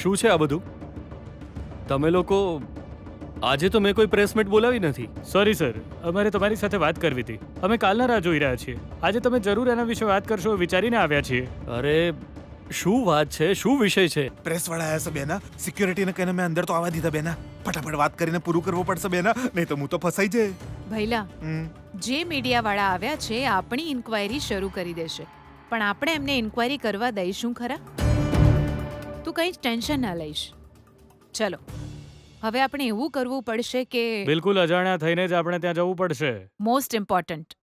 શું છે આ બધું? તમે લોકો આજે તો મેં કોઈ પ્રેસ મીટ બોલાવી નથી. સોરી સર, અમારે તમારી સાથે વાત કરવી હતી. અમે કાલના રાહ જોઈ રહ્યા છીએ. આજે તમે જરૂર એના વિશે વાત કરશો વિચારીને આવ્યા છીએ. અરે શું વાત છે, શું વિષય છે? પ્રેસ વાળા આયા છે બેના. સિક્યુરિટીને કહીને મેં અંદર તો આવવા દીધા બેના. ફટાફટ વાત કરીને પૂરું કરવું પડશે બેના, નહીં તો હું તો ફસાઈ જાય. ભૈલા, જે મીડિયા વાળા આવ્યા છે આપણી ઇન્ક્વાયરી શરૂ કરી દેશે, પણ આપણે એમને ઇન્ક્વાયરી કરવા દઈશું ખરા? તું કંઈ જ ટેન્શન ના લઈશ. ચલો, હવે આપણે એવું કરવું પડશે કે બિલકુલ અજાણ્યા થઈને જ આપણે ત્યાં જવું પડશે. મોસ્ટ ઇમ્પોર્ટન્ટ,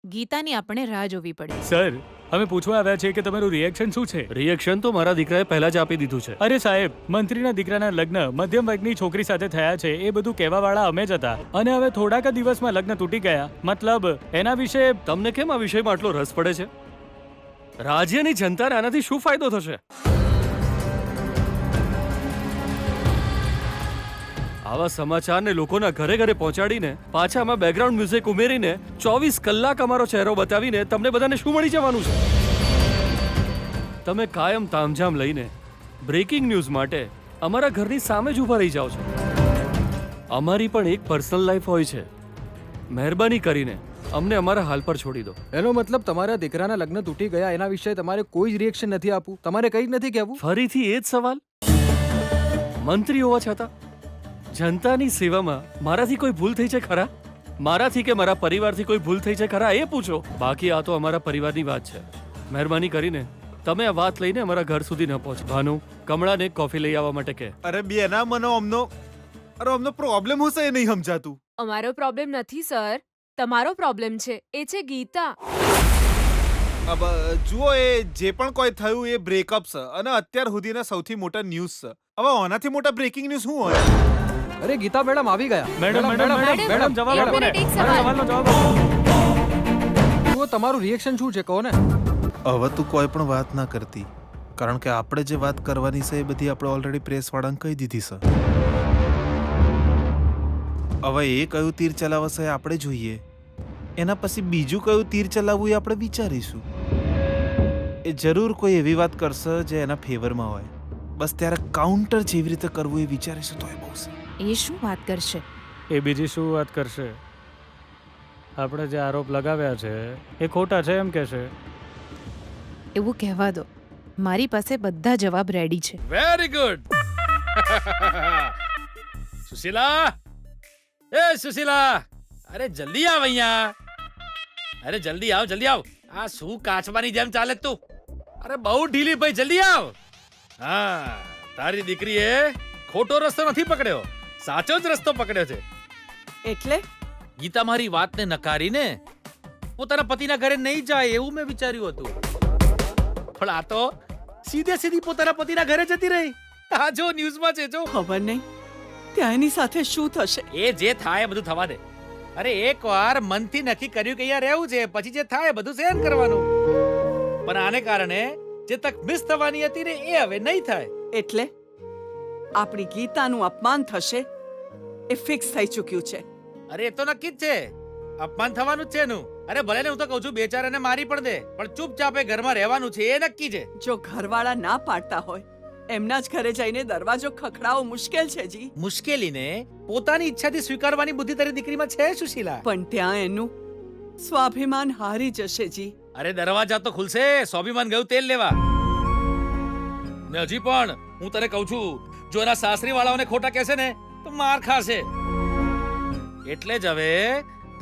ગીતાની આપણે રાહ જોવી પડે. સર, અમે પૂછવા આવ્યા છીએ કે તમારું રિએક્શન શું છે? રિએક્શન તો મારા દીકરાએ પહેલા જ આપી દીધું છે. અરે સાહેબ, મંત્રીના દીકરાના લગ્ન મધ્યમ વર્ગની છોકરી સાથે થયા છે એ બધું કહેવા વાળા અમે જ હતા, અને હવે થોડાક જ દિવસમાં લગ્ન તૂટી ગયા. મતલબ એના વિશે તમને કેમ આ વિષયમાં આટલો રસ પડે છે? રાજ્યની જનતાને આનાથી શું ફાયદો થશે? આવા સમાચારને લોકોના ઘરે ઘરે પહોંચાડીને પાછા આમાં બેકગ્રાઉન્ડ મ્યુઝિક ઉમેરીને 24 કલાક અમારો ચહેરો બતાવીને તમને બધાને શું મળી જવાનું છે? તમે કાયમ તામઝામ લઈને બ્રેકિંગ ન્યૂઝ માટે અમારા ઘરની સામે જ ઊભા રહી જાઓ છો. અમારી પણ એક પર્સનલ લાઈફ હોય છે. મહેરબાની કરીને અમને અમારા હાલ પર છોડી દો. એનો મતલબ તમારા દીકરાના લગ્ન તૂટી ગયા એના વિશે તમારે કોઈ જ રિએક્શન નથી આપવું? તમારે કંઈ જ નથી કહેવું? ફરીથી એ જ સવાલ? મંત્રી હોવા છતાં જનતાની સેવામાં મારાથી કોઈ ભૂલ થઈ છે ખરા? મારાથી કે મારા પરિવારથી કોઈ ભૂલ થઈ છે ખરા એ પૂછો. બાકી આ તો અમારા પરિવારની વાત છે. મહેરબાની કરીને તમે આ વાત લઈને અમારા ઘર સુધી ન પહોંચો. ભાનુ, કમળાને કોફી લઈ આવવા માટે કહે. અરે બેના મને અમનો પ્રોબ્લેમ હશે એ નહીં સમજાતું. અમારો પ્રોબ્લેમ નથી સર, તમારો પ્રોબ્લેમ છે. એ છે ગીતા. अब જુઓ, એ જે પણ કોઈ થયું એ બ્રેકઅપ છે અને અત્યાર સુધીના સૌથી મોટા ન્યૂઝ છે. હવે આનાથી મોટા બ્રેકિંગ ન્યૂઝ શું હોય? અરે ગીતા મેડમ આવી ગયા. મેડમ જવાબ આપો ને. સવાલનો જવાબ આપો. જુઓ, તમારું રિએક્શન શું છે કહો ને? હવે તું કોઈ પણ વાત ના કરતી, કારણ કે આપણે જે વાત કરવાની છે એ બધી આપણે ઓલરેડી પ્રેસ વાળાને કહી દીધી છે. હવે એ કયું તીર ચલાવશે આપણે જોઈએ, એના પછી બીજું કયું તીર ચલાવવું એ આપણે વિચારીશું. એ જરૂર કોઈ એવી વાત કરશે જે એના ફેવરમાં હોય, બસ ત્યારે કાઉન્ટર જેવી રીતે કરવું એ વિચારીશું તો એ બહુ છે. એ શું વાત કરશે? એ બીજી શું વાત કરશે? આપણે જે આરોપ લગાવ્યા છે એ ખોટા છે એમ કહેશે. એવું કહેવા દો, મારી પાસે બધા જવાબ રેડી છે. Very good. સુશીલા, એ સુશીલા, અરે જલ્દી આવ અહીંયા. અરે જલ્દી આવ, જલ્દી આવ. આ શું કાચવાની જેમ ચાલે તું? અરે બહુ ઢીલી ભાઈ, જલ્દી આવ. હા, તારી દીકરીએ ખોટો રસ્તો નથી પકડ્યો, સાચો જ રસ્તો પકડ્યો છે. એટલે ગીતા મારી વાતને નકારીને પોતાના પતિના ઘરે નહીં જાય એવું મેં વિચાર્યું હતું, પણ આ તો સીધે સીધી પોતાના પતિના ઘરે જતી રહી. આ જો ન્યૂઝમાં છે, જો. ખબર નહીં ત્યાં એની સાથે શું થશે. એ જે થાય બધું થવા દે. અરે એકવાર મનથી નક્કી કર્યું કે અહીંયા રહેવું છે, પછી જે થાય બધું સહન કરવાનું. પણ આને કારણે જે તક મિસ થવાની હતી ને એ હવે નહીં થાય. એટલે આપણી ગીતાનું અપમાન થશે એ ફિક્સ થઈ ચૂક્યું છે. અરે એ તો નક્કી જ છે, અપમાન થવાનું જ છે એનું. અરે ભલે ને હું તો કહું છું બેચારાને મારી પણ દે, પણ ચૂપચાપ એ ઘરમાં રહેવાનું છે એ નક્કી છે. જો ઘરવાળા ના પાડતા હોય એમના જ ઘરે જઈને દરવાજો ખખડાવો મુશ્કેલ છે જી. મુશ્કેલીને પોતાની ઈચ્છાથી સ્વીકારવાની બુદ્ધિ તારી દીકરીમાં છે સુશીલા. પણ ત્યાં એનું સ્વાભિમાન હારી જશે જી. અરે દરવાજા તો ખુલશે, સ્વાભિમાન ગયું તેલ લેવા. ને હજી પણ હું તને કહું છું, જો એના સાસરી વાળાઓને ખોટા કહેશે ને તો માર ખાશે. એટલે જ હવે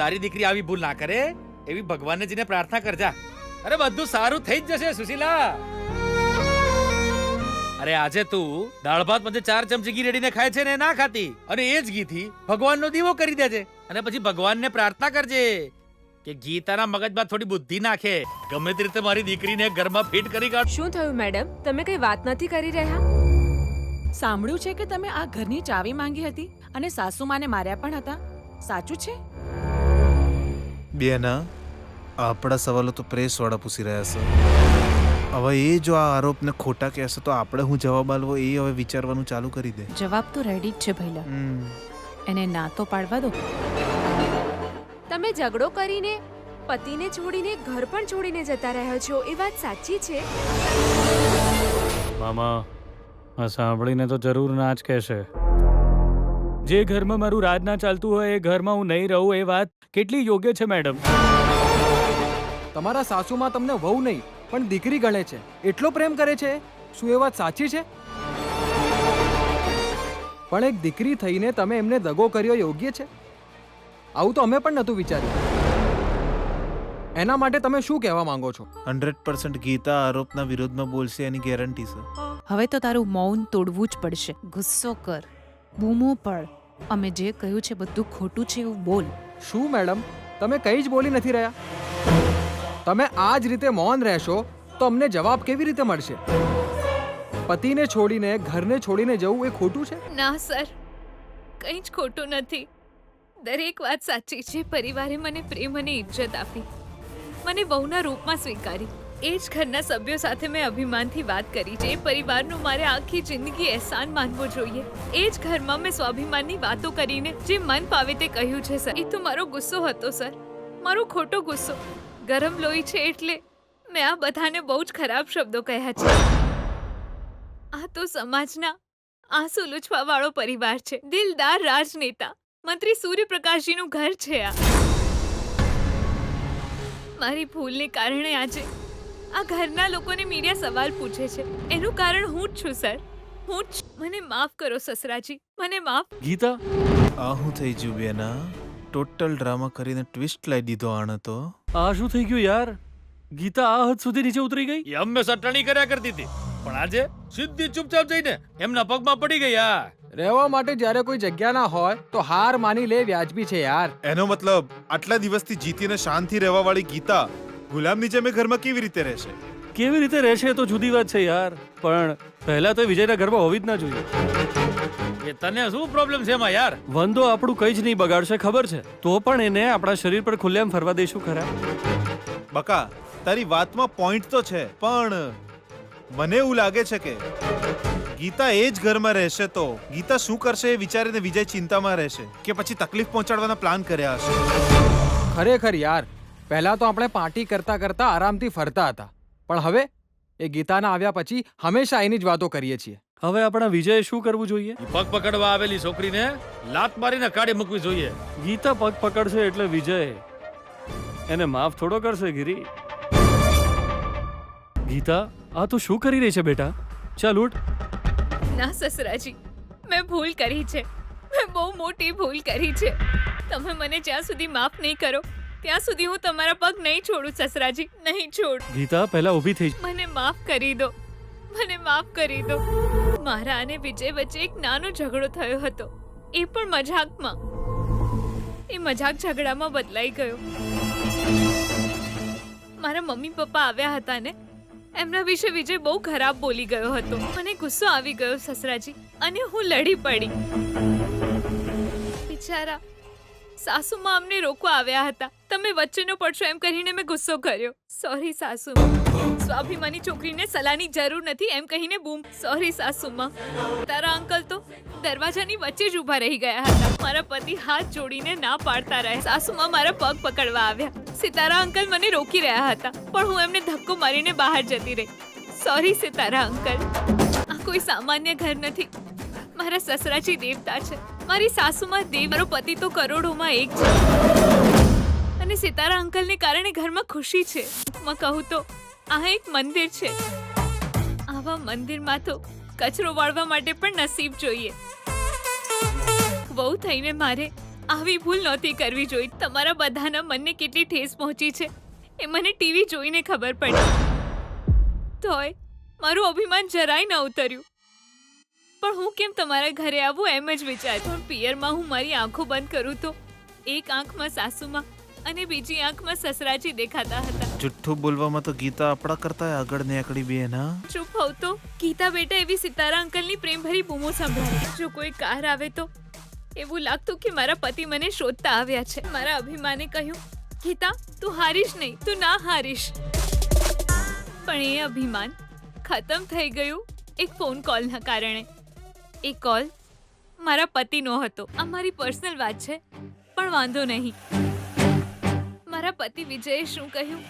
તારી દીકરી આવી ભૂલ ના કરે એવી ભગવાનને જઈને પ્રાર્થના કરજા. અરે બધું સારું થઈ જ જશે સુશીલા. અરે આજે તું દાળ ભાત પછી 4 ચમચી ઘી રેડીને ખાય છે ને ના ખાતી, અને એ જ ઘીથી ભગવાનનો દીવો કરી દેજે, અને પછી ભગવાનને પ્રાર્થના કરજે કે ગીતાના મગજમાં થોડી બુદ્ધિ નાખે, ગમે તે રીતે મારી દીકરીને ઘરમાં ફિટ કરી કાઢ. શું થયું મેડમ, તમે કઈ વાત નથી કરી રહ્યા? સાંભળ્યું છે કે તમે આ ઘરની ચાવી માંગી હતી અને સાસુમાને માર્યા પણ હતા, સાચું છે? બેના, આપણા સવાલો તો પ્રેસ વાળા પૂછી રહ્યા છે. હવે એ જો આ આરોપને ખોટા કહેશે તો આપણે હું જવાબ આલવો એ હવે વિચારવાનું ચાલુ કરી દે. જવાબ તો રેડી જ છે ભૈલા, એને ના તો પાડવા દો. તમે ઝઘડો કરીને પતિને છોડીને ઘર પણ છોડીને જતા રહ્યા છો, એ વાત સાચી છે? મામા આ સાંભળીને તો જરૂર ના જ કહેશે. જે ઘરમાં મારું રાજ ના ચાલતું હોય એ ઘરમાં હું નહીં રહું, એ વાત કેટલી યોગ્ય છે મેડમ? તમારા સાસુમાં તમને વહુ નહીં પણ દીકરી ગણે છે, એટલો પ્રેમ કરે છે. શું એ વાત સાચી છે? પણ એક દીકરી થઈને તમે એમને દગો કર્યો યોગ્ય છે? આવું તો અમે પણ નહોતું વિચાર્યું. એના માટે તમે શું કહેવા માંગો છો? 100% ગીતા આરોપના વિરોધમાં બોલશે એની ગેરંટી છે. હવે તો તારું મૌન તોડવું જ પડશે. ગુસ્સો કર, બૂમો પડ, અમે જે કહ્યું છે બધું ખોટું છે એવું બોલ. શું મેડમ, તમે કંઈ જ બોલી નથી રહ્યા? તમે આ જ રીતે મૌન રહેશો તો અમને જવાબ કેવી રીતે મળશે? પતિને છોડીને ઘરને છોડીને જવું એ ખોટું છે? ના સર, કંઈ જ ખોટું નથી. દરેક વાત સાચી છે. પરિવારે મને પ્રેમ અને ઇજ્જત આપી, મને વહુના રૂપમાં સ્વીકારી. એ જ ઘરના સભ્યો સાથે મેં અભિમાનથી વાત કરી છે. એ પરિવારનું મારે આખી જિંદગી અહેસાન માનવો જોઈએ. એ જ ઘરમાં મેં સ્વાભિમાનની વાતો કરીને જે મન ફાવે તે કહ્યું છે સર. એ તો મારો ગુસ્સો હતો સર, મારો ખોટો ગુસ્સો. ગરમ લોહી છે એટલે મેં આ બધાને બહુ જ ખરાબ શબ્દો કહ્યા છે. આ તો સમાજના આંસુ લૂછવાવાળો પરિવાર છે. દિલદાર રાજનેતા મંત્રી સૂર્યપ્રકાશજીનું ઘર છે આ. મારી ભૂલને કારણે આજે આ ઘરના લોકોને મીડિયા સવાલ પૂછે છે. એનું કારણ હું જ છું સર, હું જ. મને માફ કરો સસરાજી, મને માફ. ગીતા, આ હું થઈ ગયું બેના? ટોટલ ડ્રામા કરીને ટ્વિસ્ટ લાવી દીધો આણે તો. આ શું થઈ ગયું યાર? ગીતા આ હદ સુધી નીચે ઉતરી ગઈ? એ હંમેશા ટણી કર્યા કરતી હતી, પણ આજે સીધી ચૂપચાપ જઈને એમના પગમાં પડી ગઈ. યાર, રહેવા માટે જ્યારે કોઈ જગ્યા ના હોય તો હાર માની લે વ્યાજબી છે યાર. એનો મતલબ આટલા દિવસથી જીતીને શાંતિ રહેવા વાળી ગીતા ગુલામની જેમ એ ઘરમાં કેવી રીતે રહેશે? કેવી રીતે રહેશે તો જુદી વાત છે યાર, પણ પહેલા તો એ વિજયના ઘરમાં હોવી જ ના જોઈએ. એ તને શું પ્રોબ્લેમ છે એમાં યાર? વંદો આપણું કંઈ જ નહીં બગાડશે ખબર છે, તો પણ એને આપણા શરીર પર ખુલ્લેઆમ ફરવા દઈશું ખરા? બકા, તારી વાતમાં પોઈન્ટ તો છે, પણ મને એવું લાગે છે કે ગીતા એ જ ઘરમાં રહેશે તો ગીતા શું કરશે એ વિચારીને વિજય ચિંતામાં રહેશે કે પછી તકલીફ પહોંચાડવાના પ્લાન કર્યા હશે. ખરેખર યાર, પહેલા તો આપણે પાર્ટી કરતા કરતા આરામથી ફરતા હતા, પણ હવે એ ગીતાના આવ્યા પછી હંમેશા એની જ વાતો કરીએ છીએ. હવે આપણા વિજયે શું કરવું જોઈએ? ઈ પગ પકડવા આવેલી છોકરીને લાત મારીને કાઢી મૂકવી જોઈએ. ગીતા પગ પકડશે એટલે વિજય એને માફ થોડો કરશે ગિરી. ગીતા, આ તું શું કરી રહી છે બેટા? ચાલ ઉઠ. ના સસરાજી, મેં ભૂલ કરી છે. મેં બહુ મોટી ભૂલ કરી છે. તમે મને જ્યાં સુધી માફ નહીં કરો ત્યાં સુધી હું તમારા પગ નહીં છોડું સસરાજી, નહીં છોડ. ગીતા, પહેલા ઊભી થઈ. મને માફ કરી દો, મને માફ કરી દો. મારા અને વિજય વચ્ચે એક નાનો ઝઘડો થયો હતો, એ પણ મજાકમાં. એ મજાક ઝઘડામાં બદલાઈ ગયો. મારા મમ્મી પપ્પા આવ્યા હતા ને, એમના વિશે વિજય બહુ ખરાબ બોલી ગયો હતો. મને ગુસ્સો આવી ગયો સસરાજી, અને હું લડી પડી. બિચારા સાસુમાં અમને રોકવા આવ્યા હતા. તમે વચ્ચે ન પડશો એમ કહીને મેં ગુસ્સો કર્યો. સોરી સાસુમાં. સ્વાભિમાની છોકરીને સલાહની જરૂર નથી એમ કહીને બૂમ. સોરી સાસુમાં. તારા અંકલ તો દરવાજાની વચ્ચે જ ઊભા રહી ગયા હતા. મારા પતિ હાથ જોડીને ના પાડતા રહ્યા. સાસુમાં મારા પગ પકડવા આવ્યા. સિતારા અંકલ મને રોકી રહ્યા હતા, પણ હું એમને ધક્કો મારીને બહાર જતી રહી. Sorry Sitara uncle. આ કોઈ સામાન્ય ઘર નથી. મારા સસરાજી દેવતા છે, મારી સાસુમાં દેવ. મારો પતિ તો કરોડોમાં એક છે, અને સિતારા અંકલને કારણે ઘરમાં ખુશી છે. હું કહું તો આ એક મંદિર છે. આવા મંદિરમાં તો કચરો વાળવા માટે પણ નસીબ જોઈએ. વહુ થઈને મારે આવી ભૂલ નહોતી કરવી જોઈએ. તમારા બધાના મનને કેટલી ઠેસ પહોંચી છે એ મને ટીવી જોઈને ખબર પડી. તોય મારું અભિમાન જરાય ન ઉતર્યું. પણ હું કેમ તમારા ઘરે આવું એમ જ વિચાર. પણ પિયરમાં હું મારી આંખો બંધ કરું તો એક આંખમાં સાસુમાં અને બીજી આંખમાં સસરાજી દેખાતા હતા. જુઠ્ઠું બોલવામાં તો ગીતા આપણા કરતા આગળ નીકળી બેના. ચૂપ હોવ તો. ગીતા બેટા એવી સિતારા અંકલની પ્રેમભરી બૂમો સંભળાવી. જો કોઈ કાર આવે તો એવું લાગતું કે મારા પતિ મને શોધતા આવ્યા છે. મારા અભિમાને કહ્યું, ગીતા તું હારીશ નહીં, તું ના હારીશ. પણ એ અભિમાન ખતમ થઈ ગયું એક ફોન કોલના કારણે. એ કોલ મારા પતિનો હતો. આ મારી પર્સનલ વાત છે, પણ વાંધો નહીં. મારા મારા પતિ વિજયે શું કહ્યું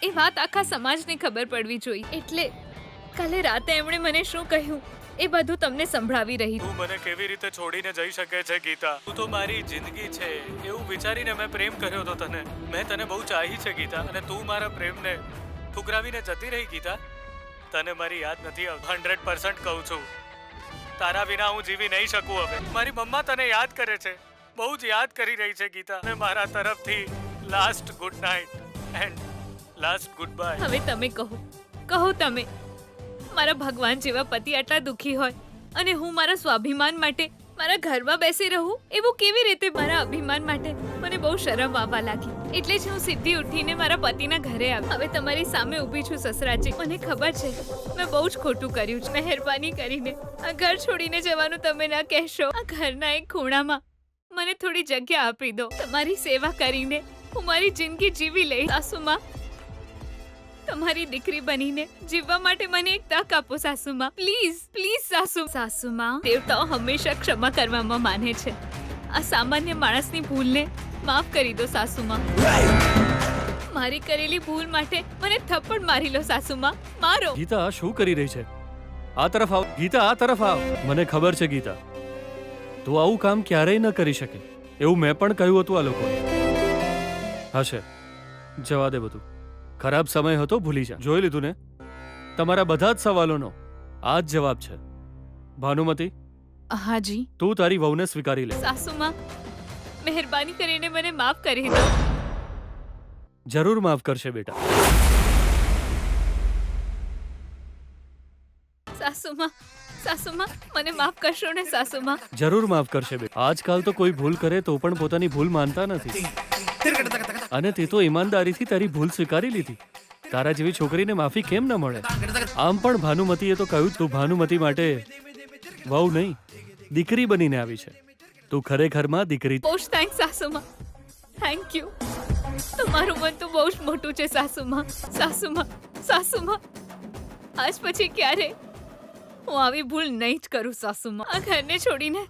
એ વાત આખા સમાજને ખબર પડવી જોઈએ. એટલે કાલે રાતે એમણે મને શું કહ્યું એ બધું તમને સંભળાવી રહી. તું મને કેવી રીતે છોડીને જઈ શકે છે ગીતા? તું તો મારી જિંદગી છે એવું વિચારીને મેં પ્રેમ કર્યો હતો તને. મેં તને બહુ ચાહી છે ગીતા, અને તું મારા પ્રેમને ઠુકરાવીને જતી રહી ગીતા. તને મારી યાદ નથી આવતી. 100% કહું છું, તારા વિના હું જીવી નહીં શકું હવે. મારી મમ્મા તને યાદ કરે છે, બહુ જ યાદ કરી રહી છે ગીતા. અને મારા તરફથી last good night and last good bye. હવે તમે કહો તમે. મારા ભગવાન જેવા પતિ આટલા દુખી હોય અને હું મારા સ્વાભિમાન માટે મારા ઘરમાં બેસી રહું એવું કેવી રીતે? મારા અભિમાન માટે મને બહુ શરમ આવવા લાગી. એટલે જ હું સીધી ઉઠીને મારા પતિના ઘરે આવી. હવે તમારી સામે ઊભી છું સસરાજી. મને ખબર છે મેં બહુ જ ખોટું કર્યું છે. મહેરબાની કરીને આ ઘર છોડીને જવાનું તમે ના કહેશો. આ ઘરના એક ખૂણામાં મને થોડી જગ્યા આપી દો. તમારી સેવા કરીને હું મારી જિંદગી જીવી લઈશ. સાસુમાં, તમારી દીકરી બનીને જીવવા માટે મને એક તક આપો સાસુમાં. Please please સાસુમાં. દેવતાઓ હંમેશા ક્ષમા કરવામાં માને છે. આ સામાન્ય માણસની ભૂલને માફ કરી દો સાસુમાં. મારી કરેલી ભૂલ માટે મને થપ્પડ મારી લો સાસુમાં. મારો. ગીતા શું કરી રહી છે? આ તરફ આવ ગીતા, આ તરફ આવ. મને ખબર છે ગીતા, તું આવું કામ ક્યારેય ન કરી શકે. એવું મેં પણ કહ્યું હતું આ લોકોને. હશે, જવા દે બધું. ખરાબ સમય હતો, ભૂલી જા. જોઈ લીધું ને? તમારા બધા જ સવાલોનો આ જ જવાબ છે. ભાનુમતી, હાજી. તું તારી વહુને સ્વીકારી લે. સાસુમાં, મહેરબાની કરીને મને માફ કરી દો. જરૂર માફ કરશે બેટા. સાસુમાં મને માફ કરશો ને સાસુમાં? જરૂર માફ કરશે બેટા. આજકાલ તો કોઈ ભૂલ કરે તો પણ પોતાની ભૂલ માનતા નથી, અને તે તો ઈમાનદારીથી તારી ભૂલ સ્વીકારી લીધી. તારા જેવી છોકરીને માફી કેમ ન મળે? આમ પણ ભાનુમતીએ તો કહ્યું તું ભાનુમતી માટે વહુ નહીં દીકરી બનીને આવી છે. તું ખરેખરમાં દીકરી. બહુ જ થેન્ક્સ સાસુમાં. Thank you. તમારું મન તો બહુ જ મોટું છે સાસુમાં. સાસુમાં આજ પછી ક્યારે હું આવી ભૂલ નહીં જ કરું સાસુમાં. આ ઘરને છોડીને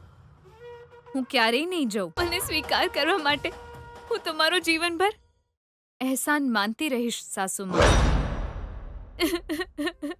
હું ક્યારેય નહીં જાઉં. મને સ્વીકાર કરવા માટે હું તમારો જીવનભર એહસાન માનતી રહીશ સાસુમાં.